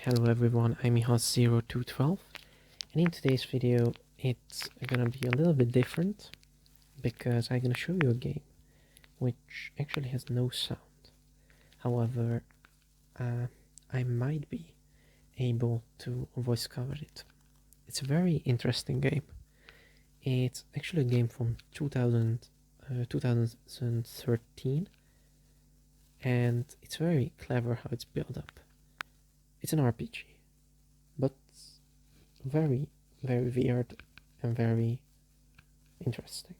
Hello everyone, I'm Mihas0212, and in today's video it's gonna be a little bit different because I'm gonna show you a game which actually has no sound. However, I might be able to voice cover it. It's a very interesting game. It's actually a game from 2013, and it's very clever how it's built up. It's an RPG, but very, very weird and very interesting.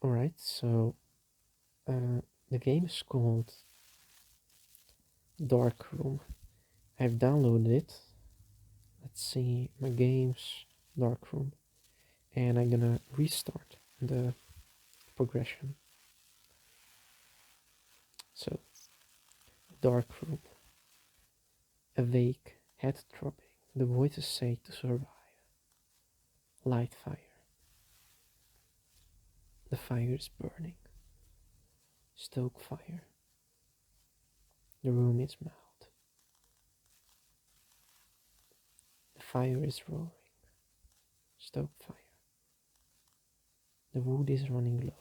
Alright, so the game is called Dark Room. I've downloaded it. Let's see, my games, Dark Room, and I'm gonna restart the progression. So, Dark Room. Awake, head throbbing, the voices say to survive. Light fire. The fire is burning. Stoke fire. The room is mild. The fire is roaring. Stoke fire. The wood is running low.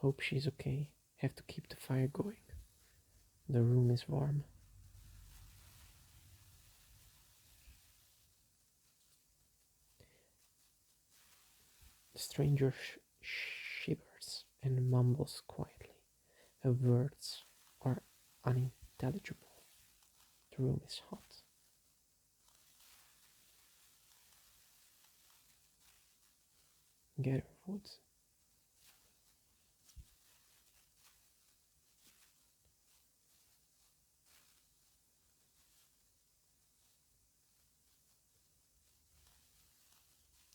Hope she's okay. Have to keep the fire going. The room is warm. The stranger shivers and mumbles quietly. Her words are unintelligible. The room is hot. Gather wood.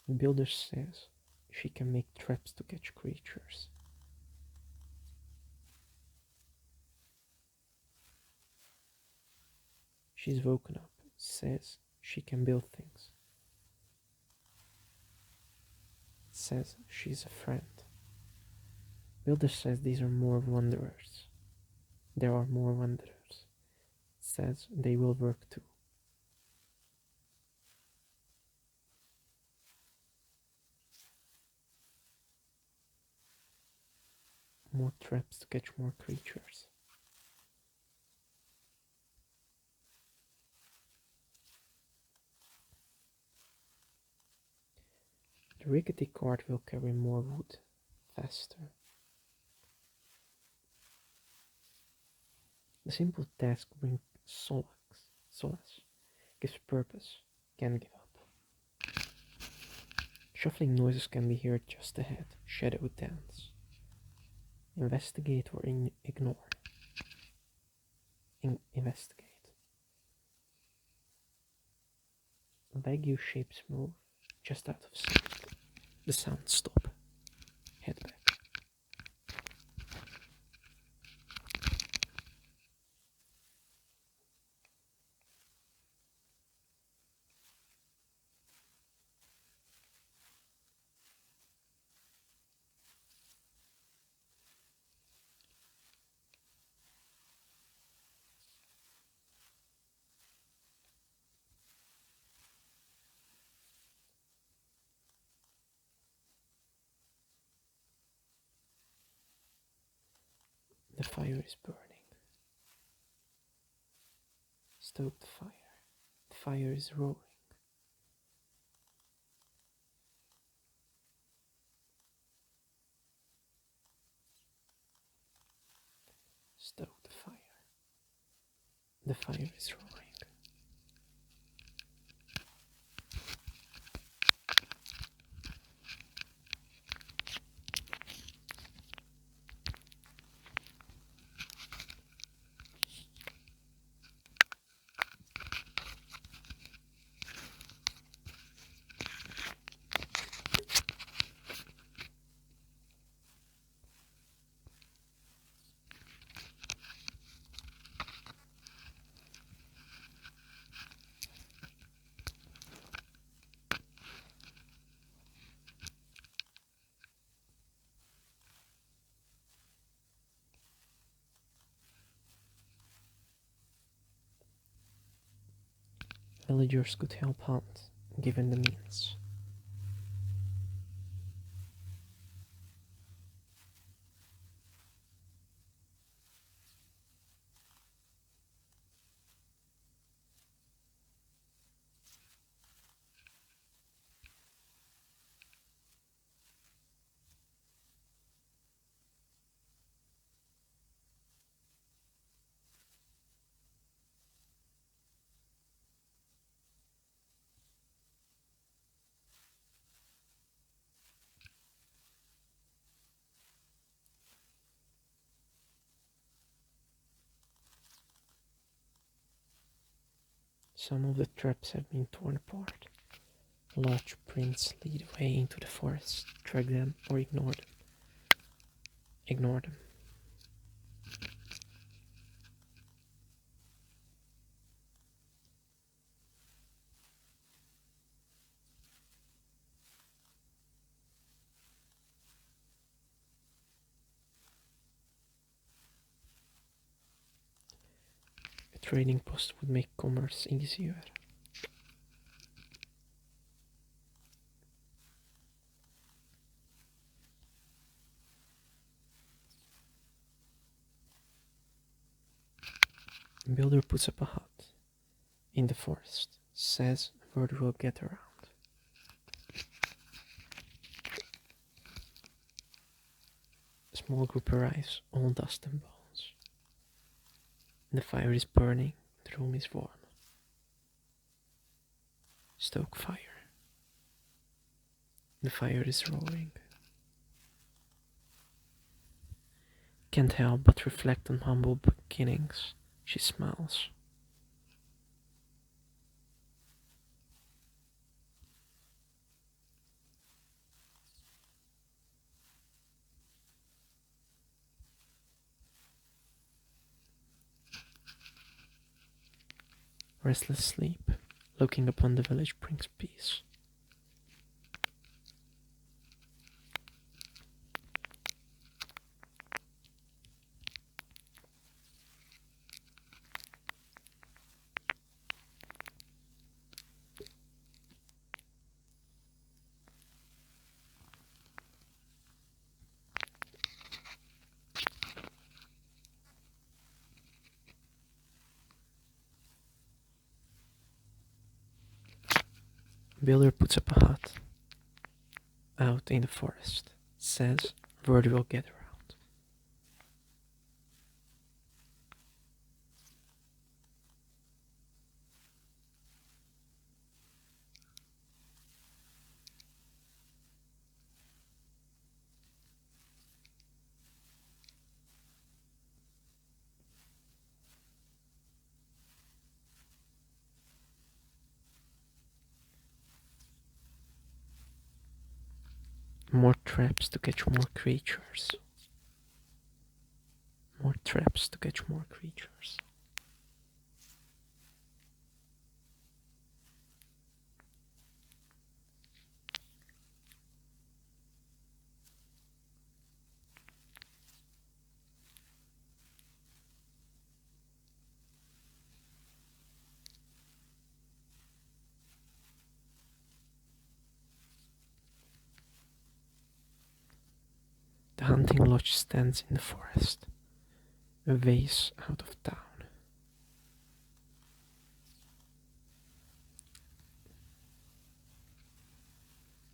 The builder says she can make traps to catch creatures. She's woken up, says she can build things. Says she's a friend. Builder says these are more wanderers. There are more wanderers. Says they will work too. More traps to catch more creatures. The rickety cart will carry more wood faster. The simple task brings solace, gives purpose, can give up. Shuffling noises can be heard just ahead. Shadow dance. Investigate or ignore. Investigate. Vague shapes move just out of sight. The sounds stop. Head back. The fire is burning. Stoke the fire. The fire is roaring. Stoke the fire. The fire is roaring. villagers could help hunt, given the means. Some of the traps have been torn apart. Large prints lead away into the forest. Drag them or ignore them. Ignore them. A trading post would make commerce easier. Builder puts up a hut in the forest, says word will get around. A small group arrives, all dust and bones. The fire is burning, the room is warm. Stoke fire. The fire is roaring. Can't help but reflect on humble beginnings. She smiles. Restless sleep, looking upon the village brings peace. Builder puts up a hut out in the forest, says word will get around. More traps to catch more creatures. More traps to catch more creatures. The hunting lodge stands in the forest, a ways out of town.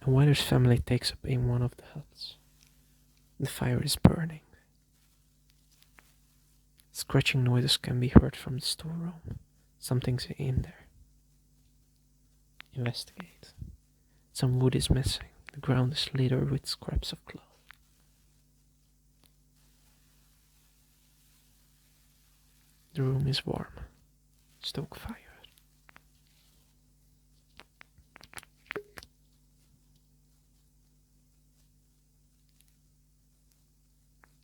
A Weathers family takes up in one of the huts. The fire is burning. Scratching noises can be heard from the storeroom. Something's in there. Investigate. Some wood is missing. The ground is littered with scraps of cloth. The room is warm. Stoke fire.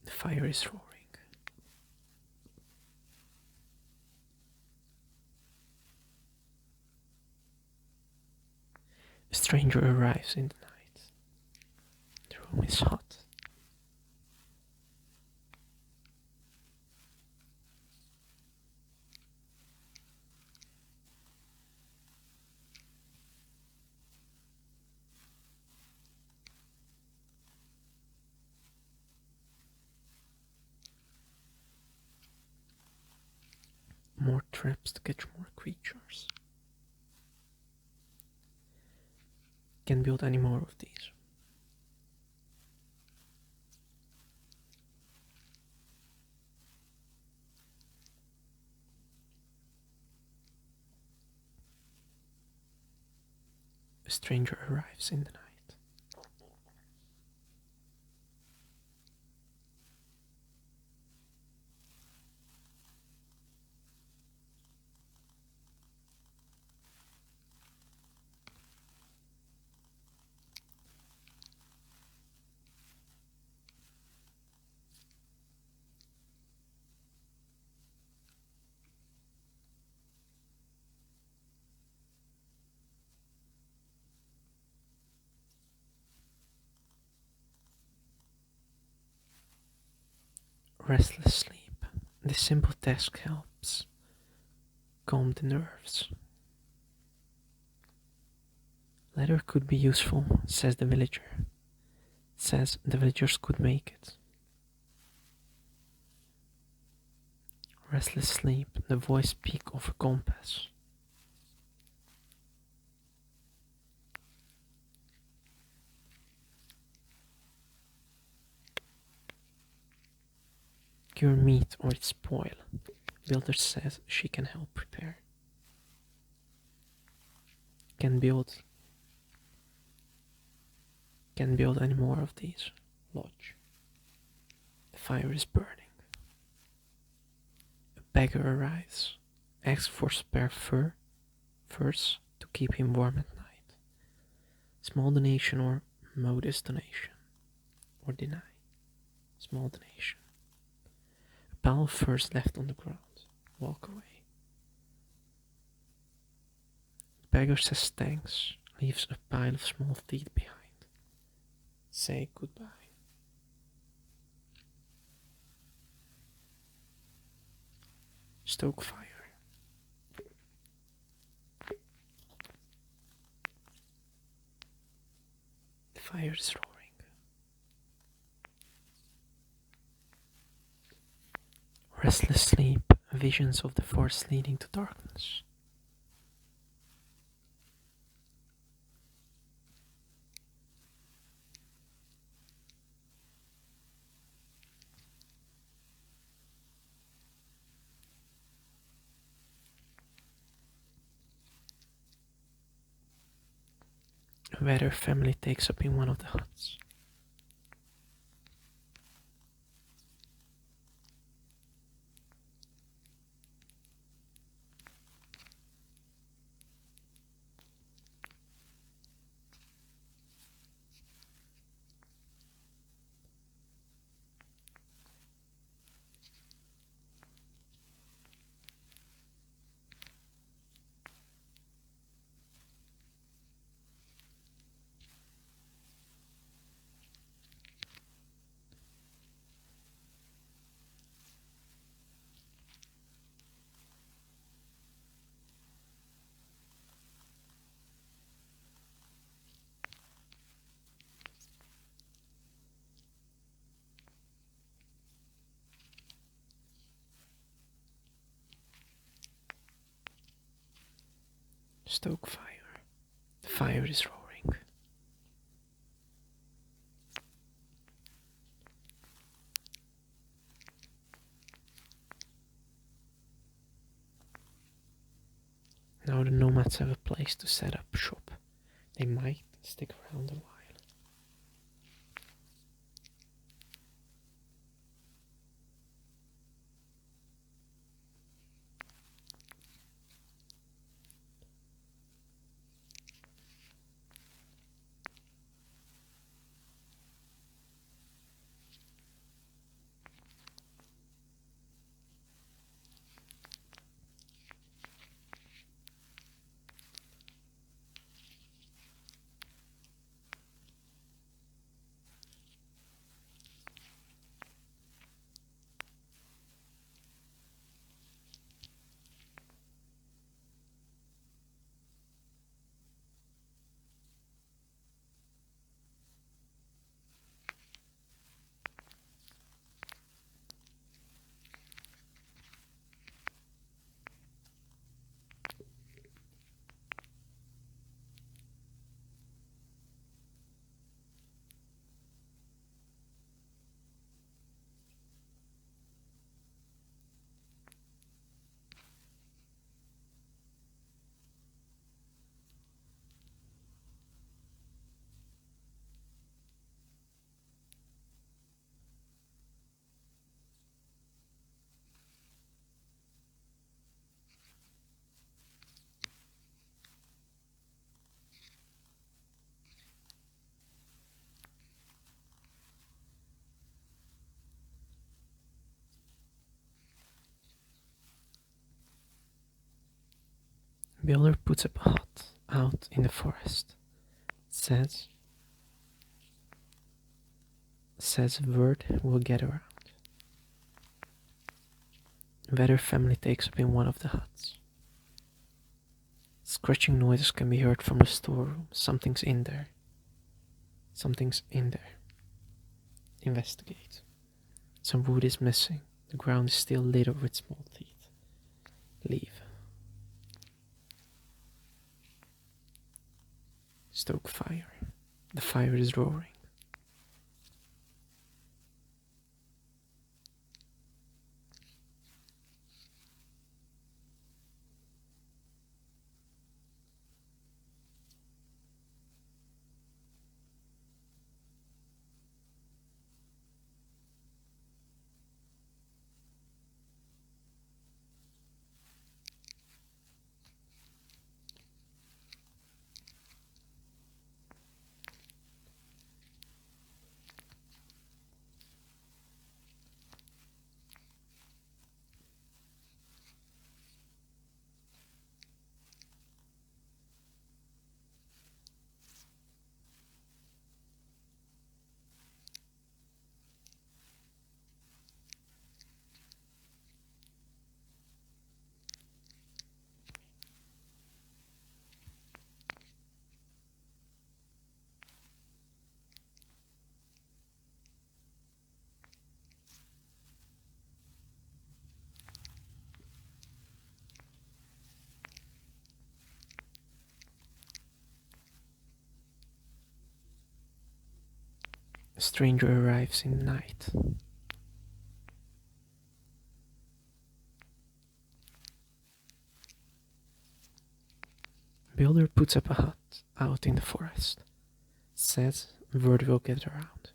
The fire is roaring. A stranger arrives in the night. The room is hot. traps to catch more creatures. Can't build any more of these. A stranger arrives in the night. Restless sleep. This simple task helps calm the nerves. Leather could be useful, says the villager. Says the villagers could make it. Restless sleep, the voice speak of a compass. Cure meat or it spoil. Builder says she can help prepare. Can build any more of these. Lodge. The fire is burning. A beggar arrives. Asks for spare furs to keep him warm at night. Small donation or modest donation. Or deny. Small donation. A pile of furs left on the ground. Walk away. The beggar says thanks. Leaves a pile of small teeth behind. Say goodbye. Stoke fire. The fire is roaring. Restless sleep, visions of the forest leading to darkness. A weather family takes up in one of the huts. Stoke fire. The fire is roaring. Now the nomads have a place to set up shop. They might stick around a while. Builder puts up a hut out in the forest. Says word will get around. Vedder family takes up in one of the huts. Scratching noises can be heard from the storeroom. Something's in there. Something's in there. Investigate. Some wood is missing. The ground is still littered with small teeth. Leave. Stoke fire. The fire is roaring. A stranger arrives in the night. Builder puts up a hut out in the forest. Says word will get around.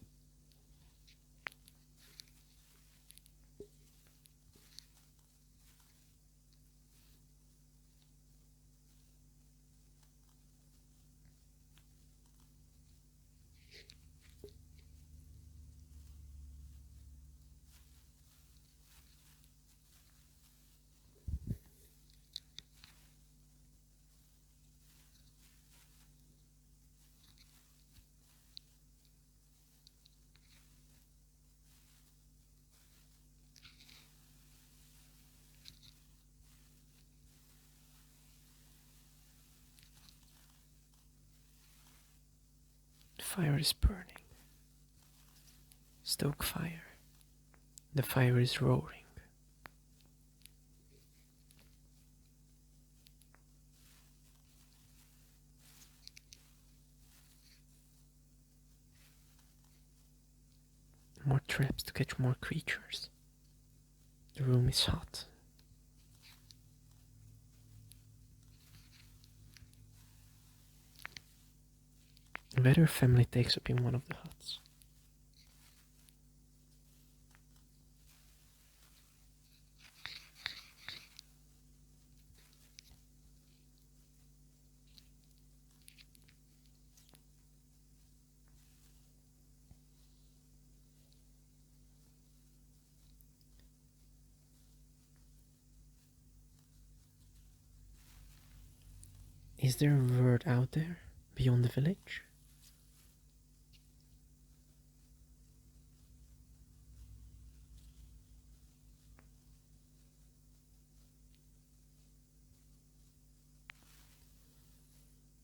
The fire is burning. Stoke fire. The fire is roaring. More traps to catch more creatures. The room is hot. The Vedder family takes up in one of the huts. Is there a word out there beyond the village?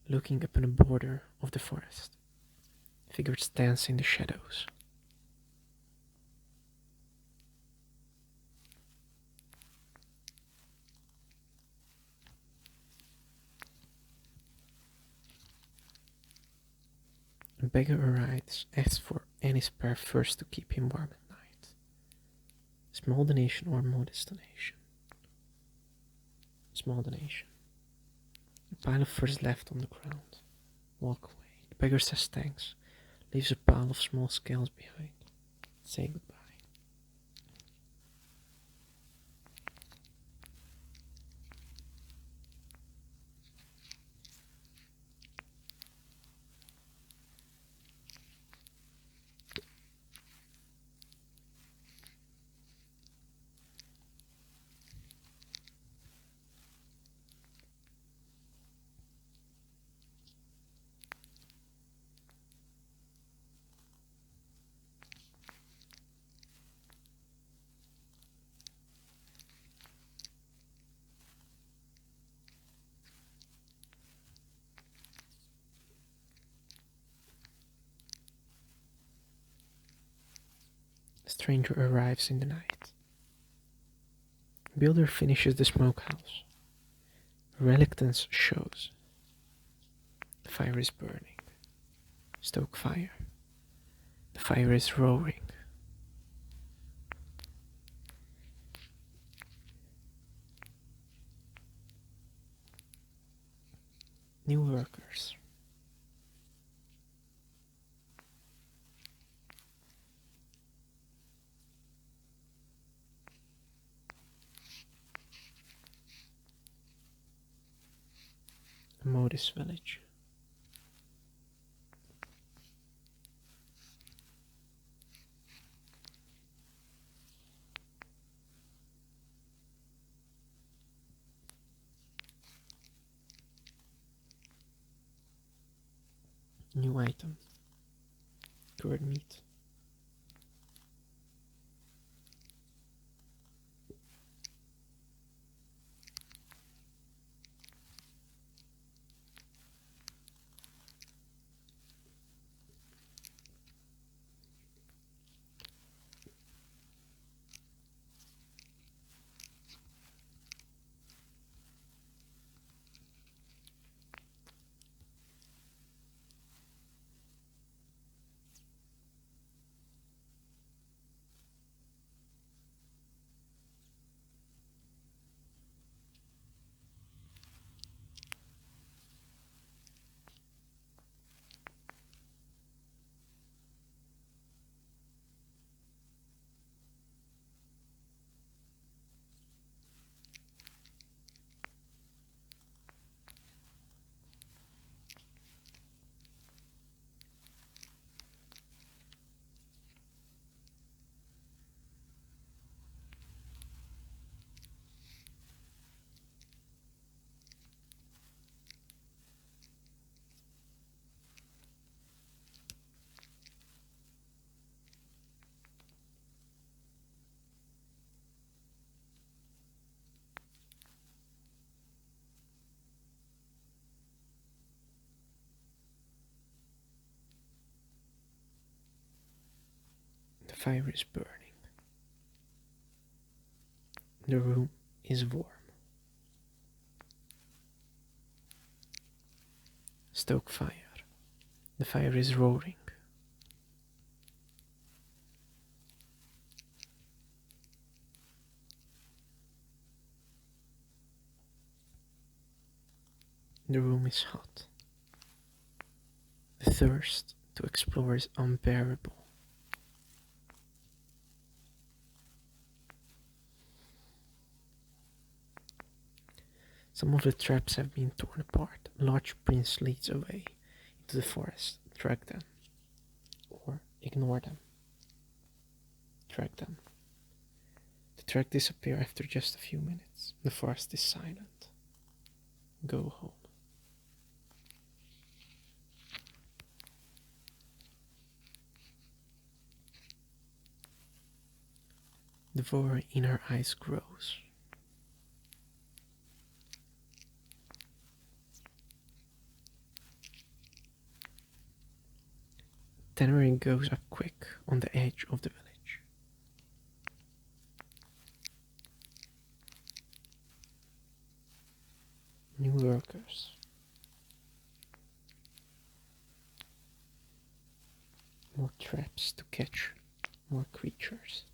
Looking up on the border of the forest, a figure stands in the shadows. A beggar arrives, asks for any spare furs to keep him warm at night. Small donation or modest donation? Small donation. A pile of furs left on the ground. Walk away. The beggar says thanks, leaves a pile of small scales behind. Say goodbye. Stranger arrives in the night. Builder finishes the smokehouse. Reluctance shows. The fire is burning. Stoke fire. The fire is roaring. New workers. Modus village. New item. Cured meat. The fire is burning. The room is warm. Stoke fire. The fire is roaring. The room is hot. The thirst to explore is unbearable. Some of the traps have been torn apart. A large prince leads away into the forest. Track them. Or ignore them. Track them. The track disappears after just a few minutes. The forest is silent. Go home. The void in her eyes grows. Tannery goes up quick on the edge of the village. New workers. More traps to catch more creatures.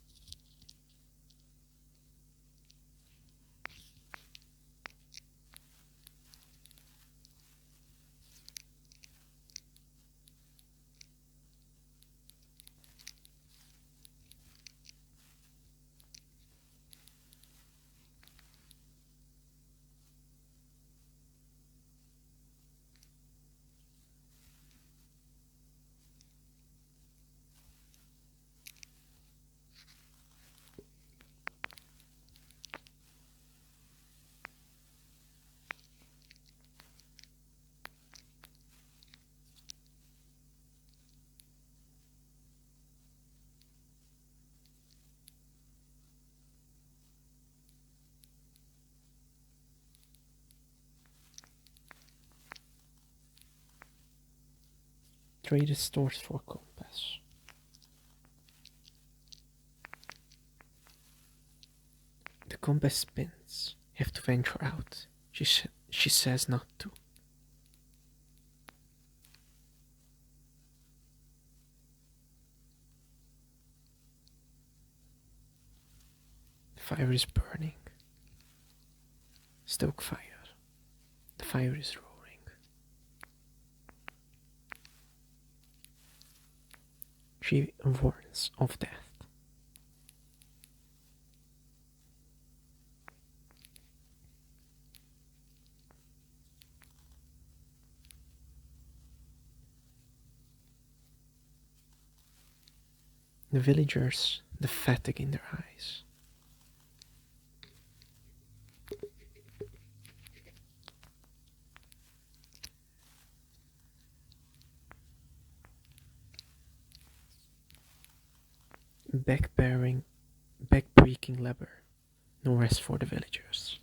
Trader stores for compass. compass spins. Have to venture out. She says not to. The fire is burning. Stoke fire. The fire is roaring. She warns of death. The villagers, the fatigue in their eyes. Back-breaking labor. No rest for the villagers.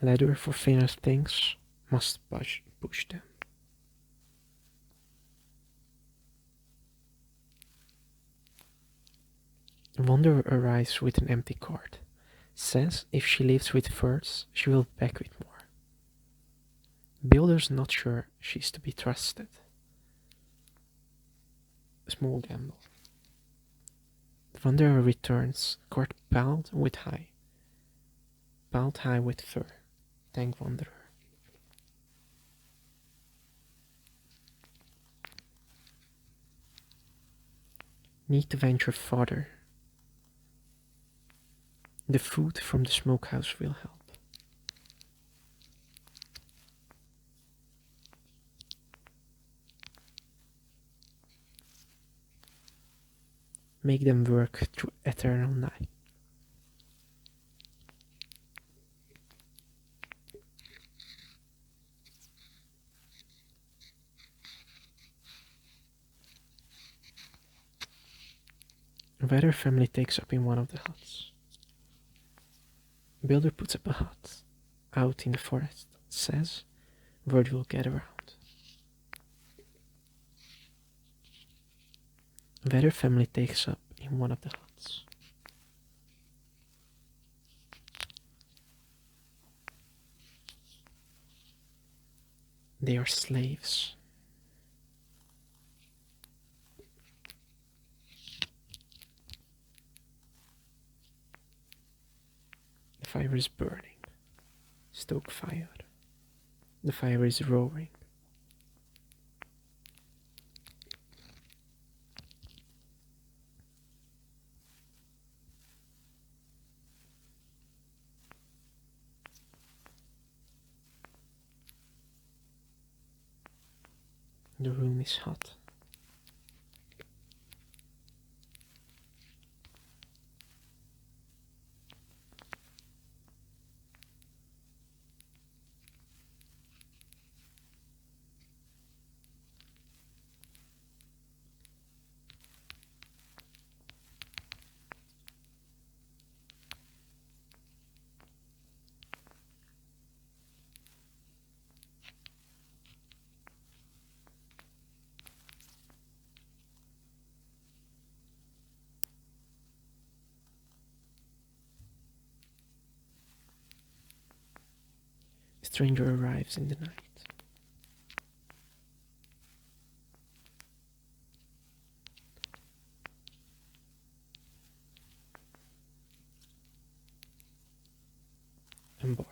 Ladder for finer things must push them. Wanderer arrives with an empty cart. Says if she leaves with furs, she will be back with more. Builder's not sure she's to be trusted. A small gamble. The wanderer returns, cart piled high with fur. Thank wanderer. Need to venture farther. The food from the smokehouse will help. Make them work through eternal night. A weather family takes up in one of the huts. Builder puts up a hut out in the forest. Says word will get around. A weather family takes up in one of the huts. They are slaves. The fire is burning. Stoke fire. The fire is roaring. The room is hot. A stranger arrives in the night. Embark.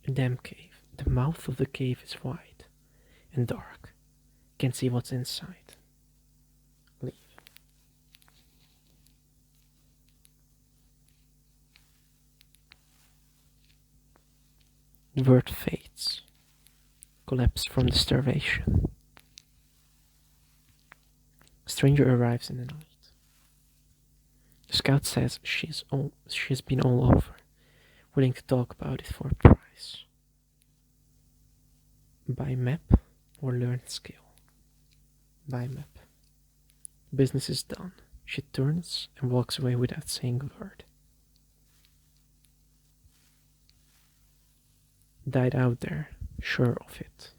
A damp cave. The mouth of the cave is wide and dark. Can't see what's inside. Leave. The word fades. Collapse from the starvation. A stranger arrives in the night. The scout says she's been all over, willing to talk about it for a price. Buy map or learn skill. Bye, map. Business is done. She turns and walks away without saying a word. Died out there, sure of it.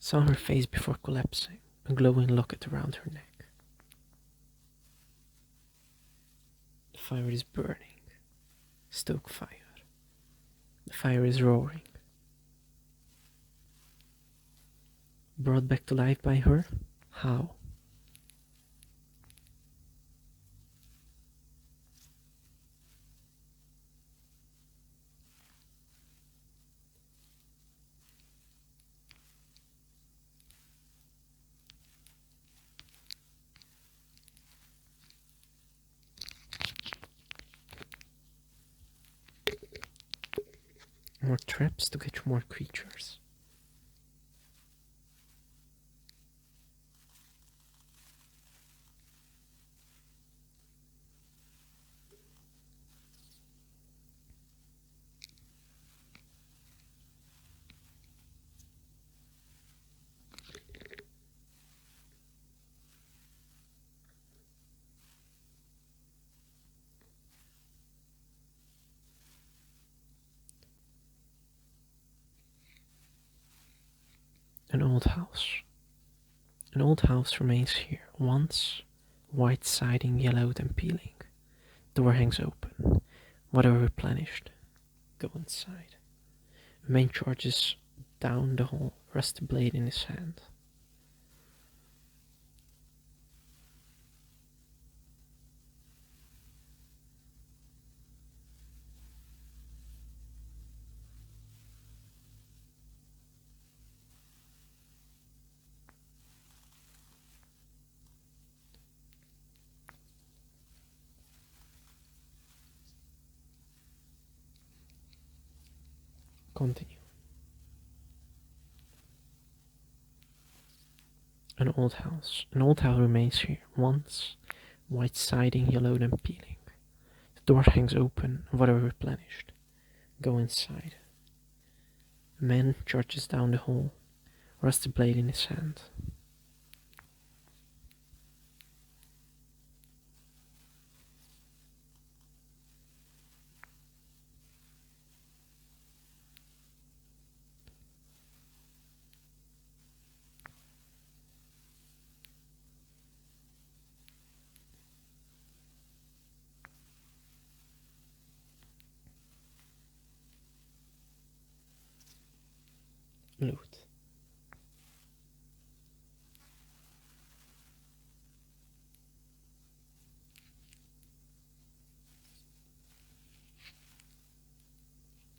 Saw her face before collapsing, a glowing locket around her neck. The fire is burning. Stoke fire. The fire is roaring. Brought back to life by her? How? More traps to catch more creatures. An old house. An old house remains here, once white siding yellowed and peeling. Door hangs open. Water replenished. Go inside. A man charges down the hall, rusty blade in his hand. Continue. An old house. An old house remains here, once white siding yellowed and peeling. The door hangs open, water replenished. Go inside. A man charges down the hall, rusty blade in his hand. Loot.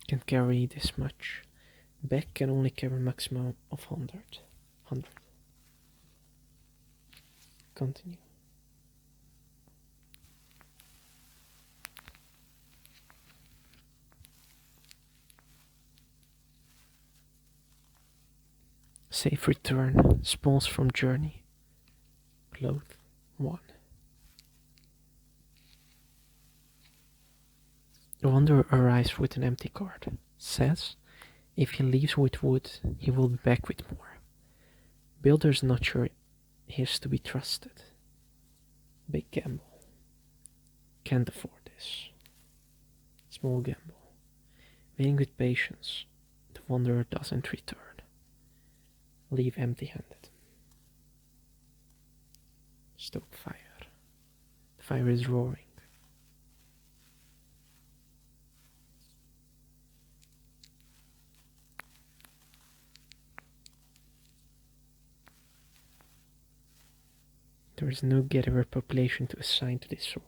Can carry this much. Back can only carry maximum of 100. Continue. Safe return. Spawns from journey. Cloth 1. The wanderer arrives with an empty cart. Says, if he leaves with wood, he will be back with more. Builder's not sure he is to be trusted. Big gamble. Can't afford this. Small gamble. Waiting with patience. The wanderer doesn't return. Leave empty-handed. Stoke fire. The fire is roaring. There is no gatherer population to assign to this role.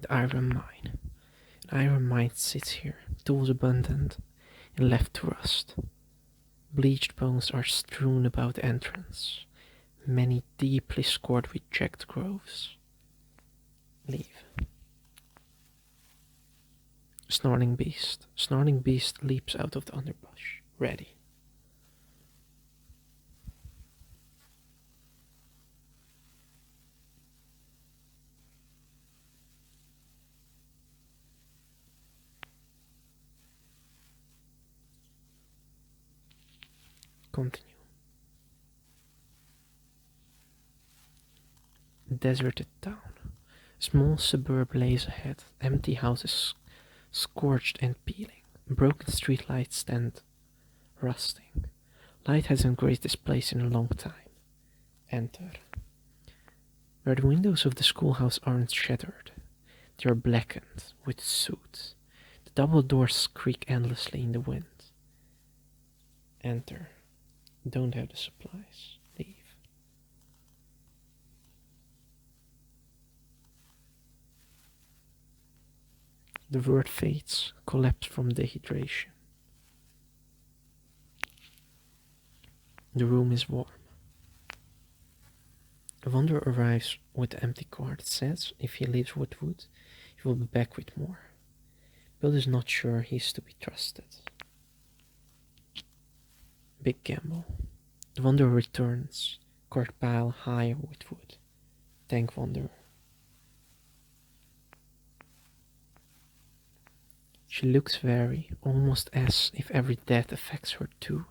the iron mine. An iron mine sits here, tools abundant, and left to rust. Bleached bones are strewn about the entrance, many deeply scored with jagged grooves. Leave. Snarling beast. Snarling beast leaps out of the underbrush. Ready. Continue. Deserted town. Small suburb lays ahead, empty houses scorched and peeling. Broken streetlights stand rusting. Light hasn't graced this place in a long time. Enter. Where the windows of the schoolhouse aren't shattered, they are blackened with soot. The double doors creak endlessly in the wind. Enter. Don't have the supplies. Leave. The word fades, collapse from dehydration. The room is warm. A wanderer arrives with an empty cart. It says if he leaves with wood, he will be back with more. Bill is not sure he is to be trusted. Big gamble. The wanderer returns, cart pile high with wood. Thank wanderer. She looks wary, almost as if every death affects her too.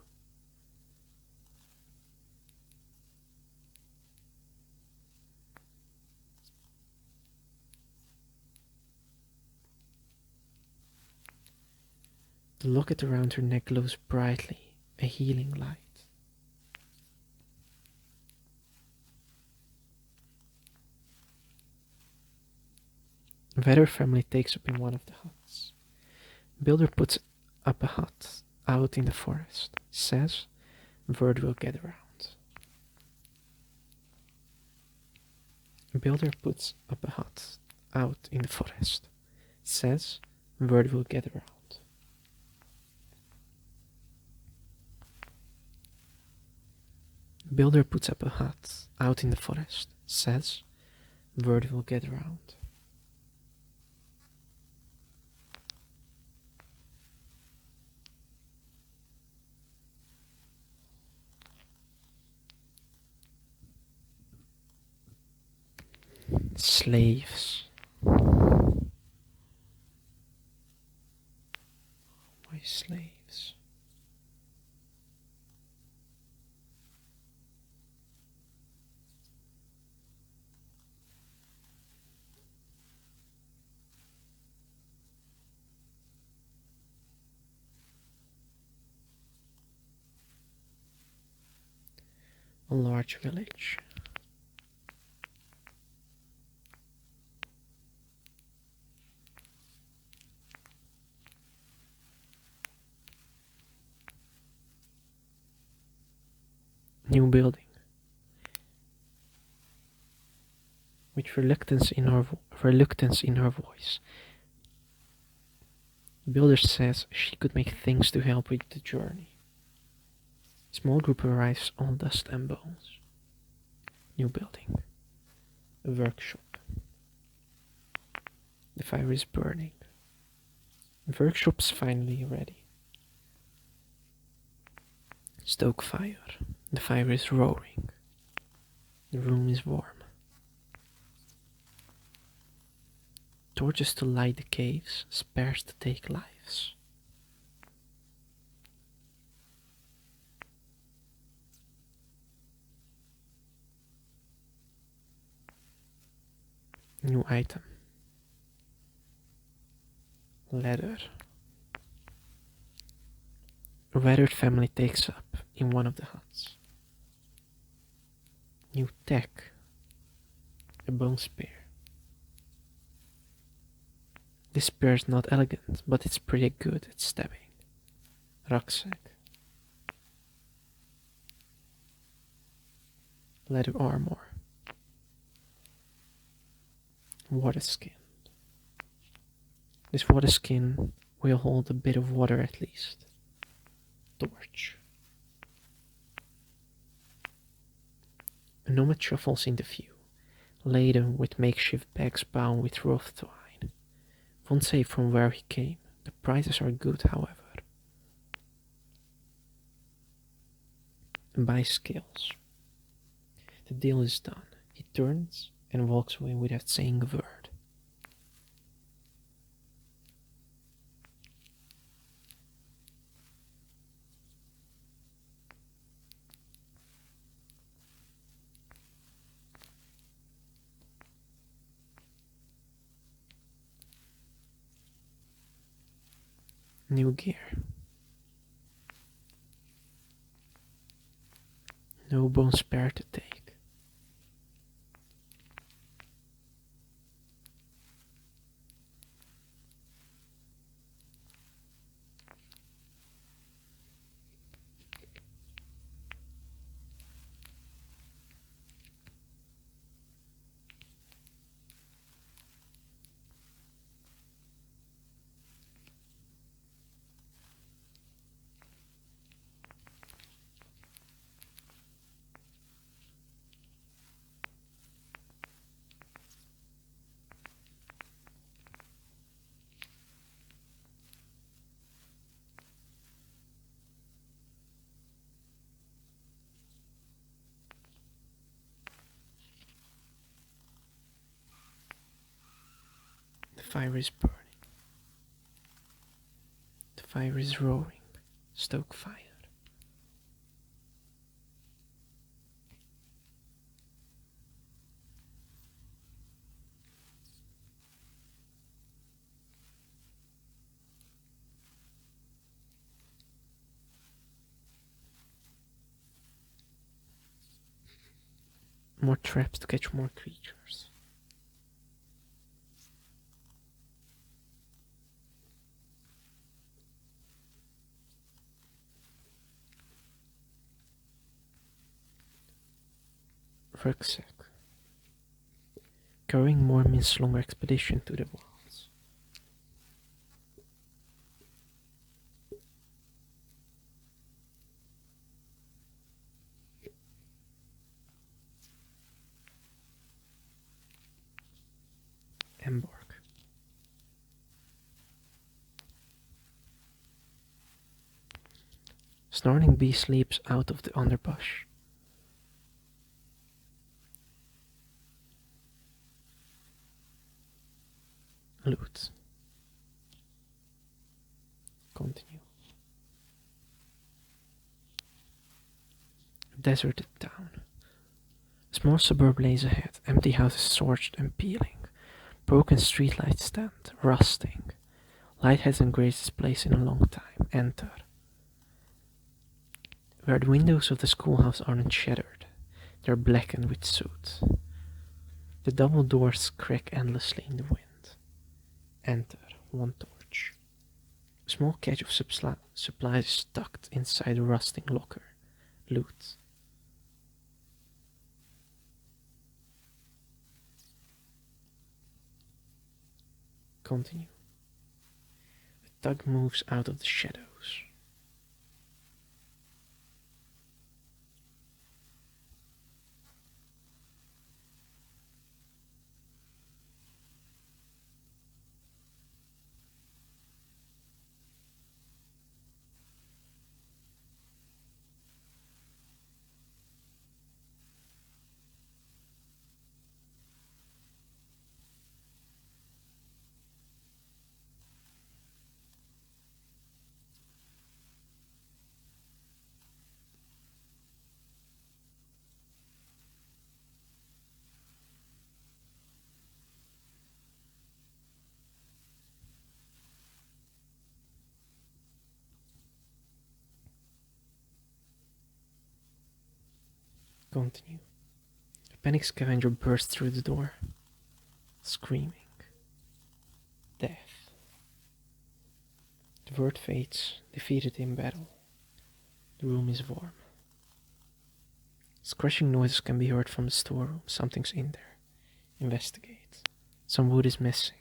The locket around her neck glows brightly, a healing light. The Vedder family takes up in one of the huts. Builder puts up a hut out in the forest. Says, word will get around. Builder puts up a hut out in the forest. Says, word will get around. Builder puts up a hut out in the forest. Says, word will get around. Slaves. Why slaves? A large village. New building. With reluctance in her voice. The builder says she could make things to help with the journey. Small group arrives on dust and bones. New building. A workshop. The fire is burning. The workshop's finally ready. Stoke fire. The fire is roaring. The room is warm. Torches to light the caves, spares to take lives. New item. Leather. A weathered family takes up in one of the huts. New tech. A bone spear. This spear is not elegant, but it's pretty good at stabbing. Rucksack. Leather armor. Water skin. This water skin will hold a bit of water at least. Torch. A nomad shuffles into view, laden with makeshift bags bound with rough twine. Won't say from where he came. The prices are good, however. And buys skills. The deal is done. He turns and walks away without saying a word. New gear. No bone spare to take. The fire is burning. The fire is roaring. Stoke fire. More traps to catch more creatures. Rucksack. Carrying more means longer expedition to the wilds. Embark. Snarling Beast leaps out of the underbrush. Loot. Continue. A deserted town. A small suburb lays ahead, empty houses scorched and peeling. Broken streetlights stand, rusting. Light hasn't graced its place in a long time. Enter. Where the windows of the schoolhouse aren't shattered, they're blackened with soot. The double doors crack endlessly in the wind. Enter. One torch. A small cache of supplies is tucked inside a rusting locker. Loot. Continue. A tug moves out of the shadows. Continue. A panicked scavenger bursts through the door, screaming. Death. The word fades, defeated in battle. The room is warm. Scratching noises can be heard from the storeroom. Something's in there. Investigate. Some wood is missing.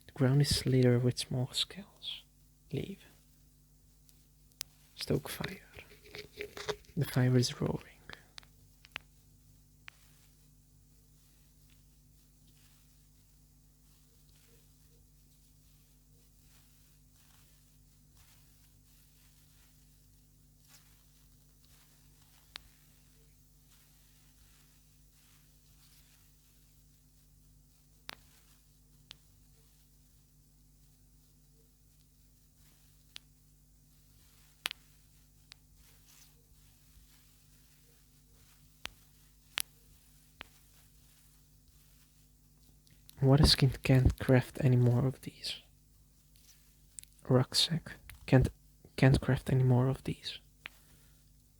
The Ground is littered with small skells. Leave. Stoke fire. The fire is roaring. Waterskin can't craft any more of these. Rucksack can't craft any more of these.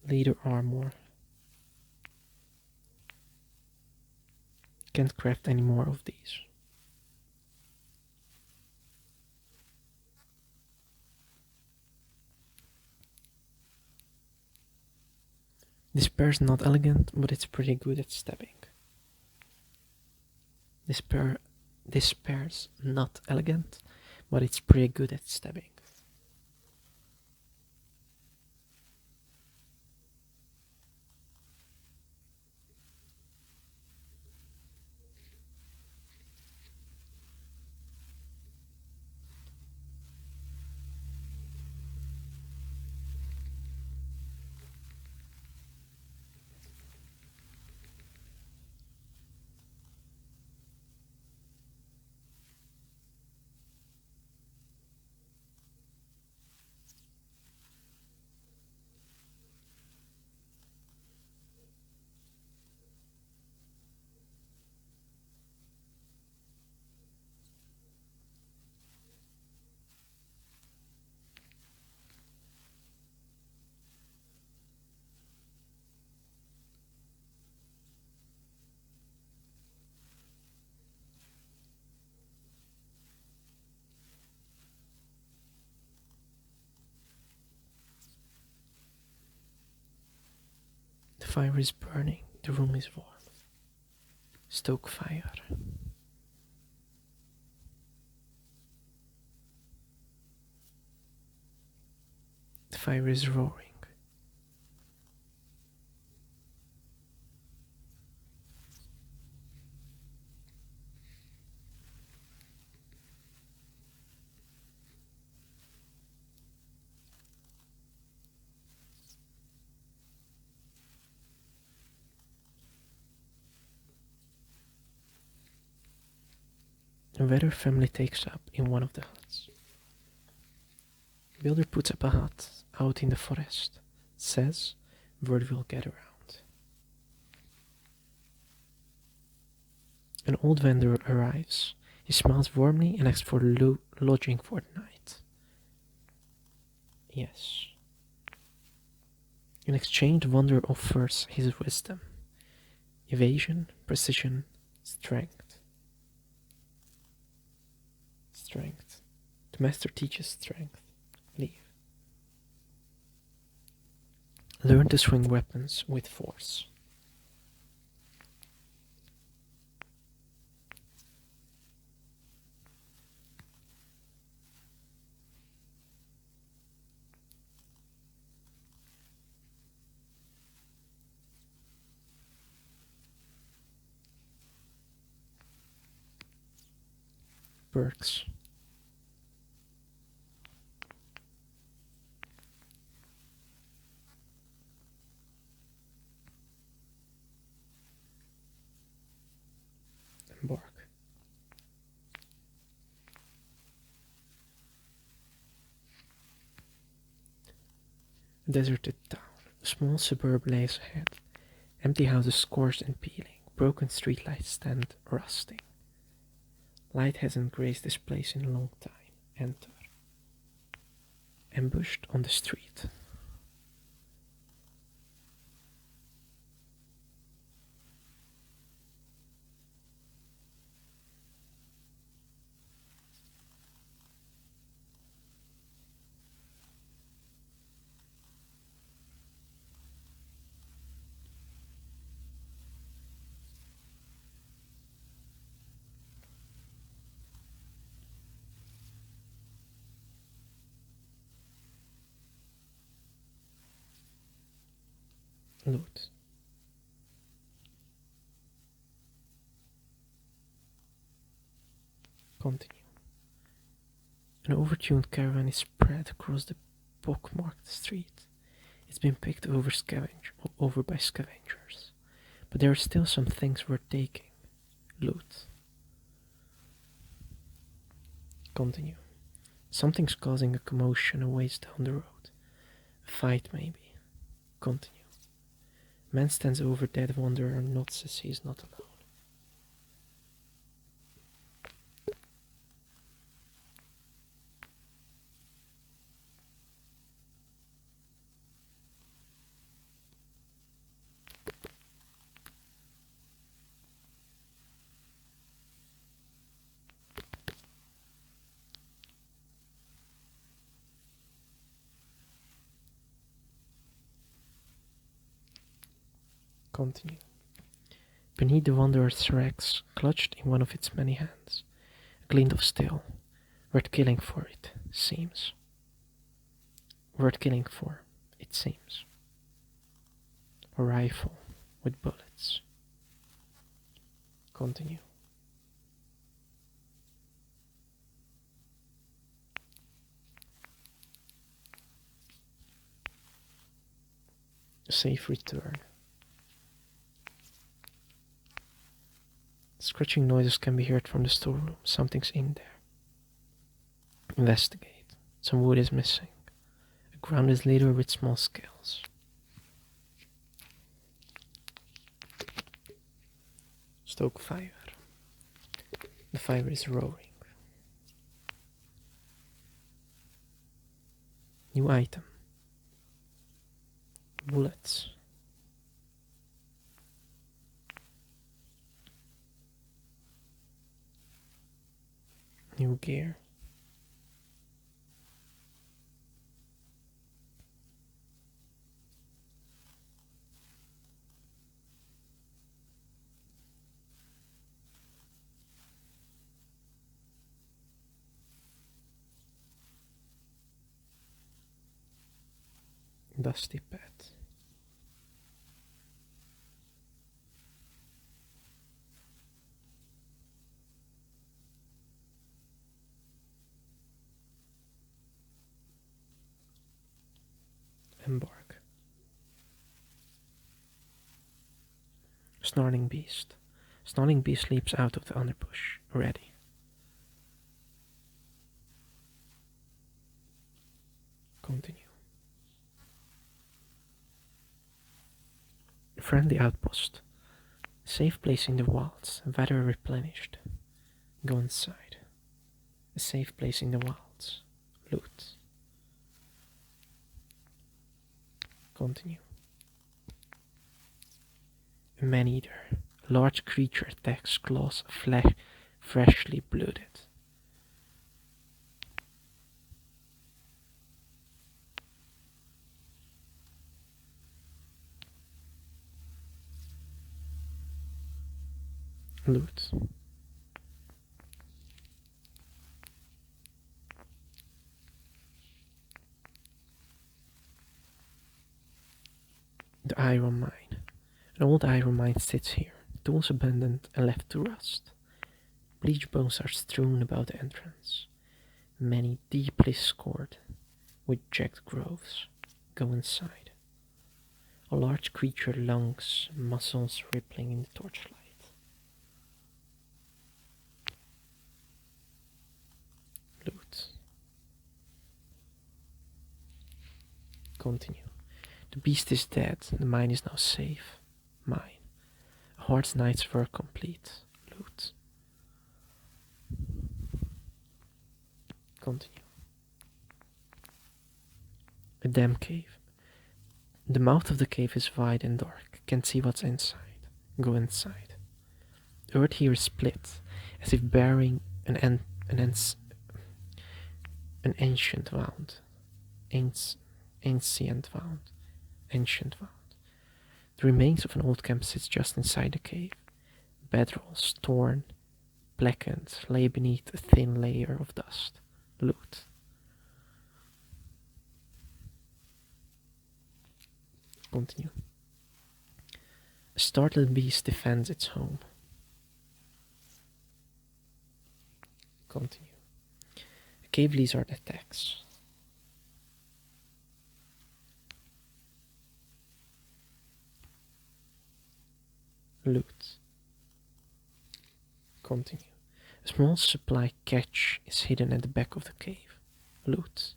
Leather armor can't craft any more of these. This spear's not elegant, but it's pretty good at stabbing. This spear's not elegant, but it's pretty good at stabbing. The fire is burning, the room is warm. Stoke fire. The fire is roaring. The Weather family takes up in one of the huts. Builder puts up a hut out in the forest, says word will get around. An old vendor arrives. He smiles warmly and asks for lodging for the night. Yes. In exchange, the wanderer offers his wisdom. Evasion, precision, strength. Strength. The master teaches strength. Leave. Learn to swing weapons with force. Perks. Embark. A deserted town. A small suburb lays ahead. Empty houses scorched and peeling. Broken streetlights stand rusting. Light hasn't graced this place in a long time. Enter. Ambushed on the street. Loot. Continue. An overtuned caravan is spread across the pockmarked street. It's been picked over by scavengers. But there are still some things worth taking. Loot. Continue. Something's causing a commotion a ways down the road. A fight, maybe. Continue. Man stands over dead wanderer and nods as he is not alone. Continue. Beneath the wanderer's rags, clutched in one of its many hands, a glint of steel. Worth killing for, it seems. Worth killing for, it seems. A rifle with bullets. Continue. A safe return. Scratching noises can be heard from the storeroom. Something's in there. Investigate. Some wood is missing. The ground is littered with small scales. Stoke fire. The fire is roaring. New item. Bullets. New gear. Dusty pet. Embark. Snarling beast. Snarling beast leaps out of the underbush, ready. Continue. Friendly outpost. Safe place in the wilds, weather replenished. Go inside. A safe place in the wilds. Loot. Continue. A man-eater. A large creature attacks claws freshly blooded. Loot. The iron mine. An old iron mine sits here, tools abandoned and left to rust. Bleach bones are strewn about the entrance, many deeply scored with jagged grooves. Go inside. A large creature, lungs, muscles rippling in the torchlight. Loot. Continue. The beast is dead, the mine is now safe. Mine. A hard night's work complete. Loot. Continue. A damn cave. The mouth of the cave is wide and dark. Can't see what's inside. Go inside. The earth here is split, as if bearing an ancient wound. Ancient wound. The remains of an old camp sits just inside the cave. Bedrolls, torn, blackened, lay beneath a thin layer of dust. Loot. Continue. A startled beast defends its home. Continue. A cave lizard attacks. Loot. Continue. A small supply cache is hidden at the back of the cave. Loot.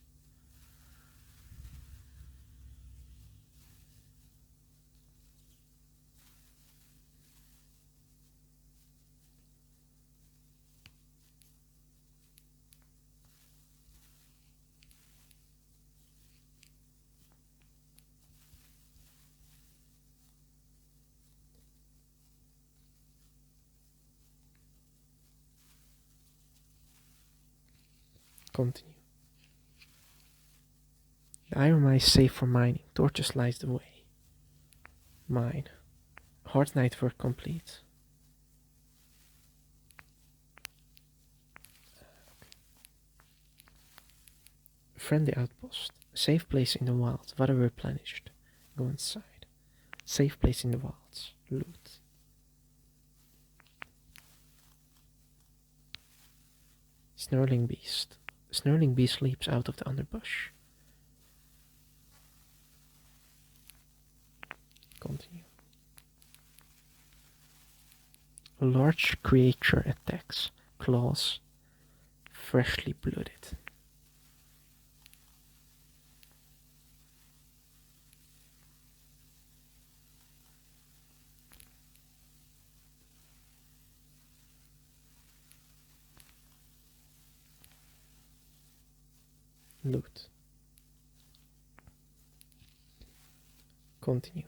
Continue. The iron mine is safe for mining. Torches light the way. Mine. Hard night work complete. Friendly outpost. Safe place in the wilds. Water replenished. Go inside. Safe place in the wilds. Loot. Snarling beast. Snarling beast leaps out of the underbush. Continue. A large creature attacks. Claws. Freshly blooded. Loot. Continue.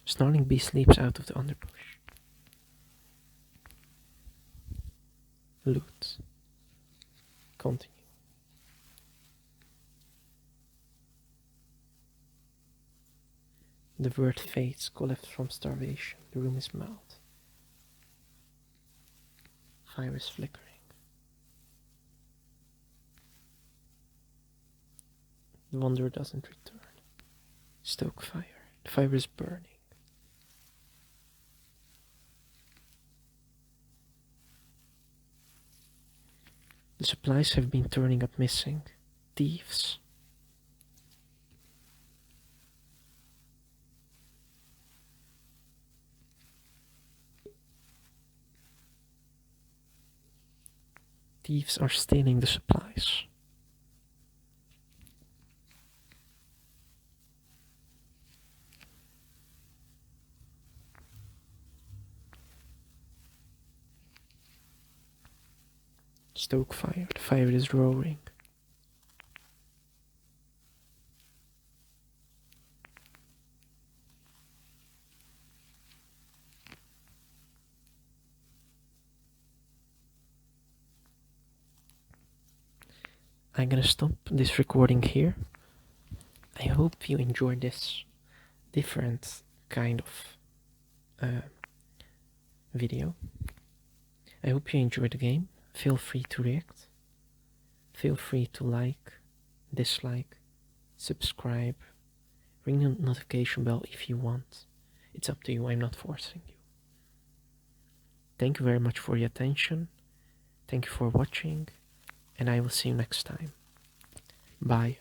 Snarling beast leaps out of the underbush. Loot. Continue. The word fades, collapsed from starvation. The room is mild. Fire is flickering. The wanderer doesn't return. Stoke fire. The fire is burning. The supplies have been turning up missing. Thieves. Thieves are stealing the supplies. Stoke fire. The fire is roaring. I'm gonna stop this recording here. I hope you enjoyed this different kind of video. I hope you enjoyed the game. Feel free to react. Feel free to like, dislike, subscribe, ring the notification bell if you want. It's up to you, I'm not forcing you. Thank you very much for your attention. Thank you for watching, and I will see you next time. Bye.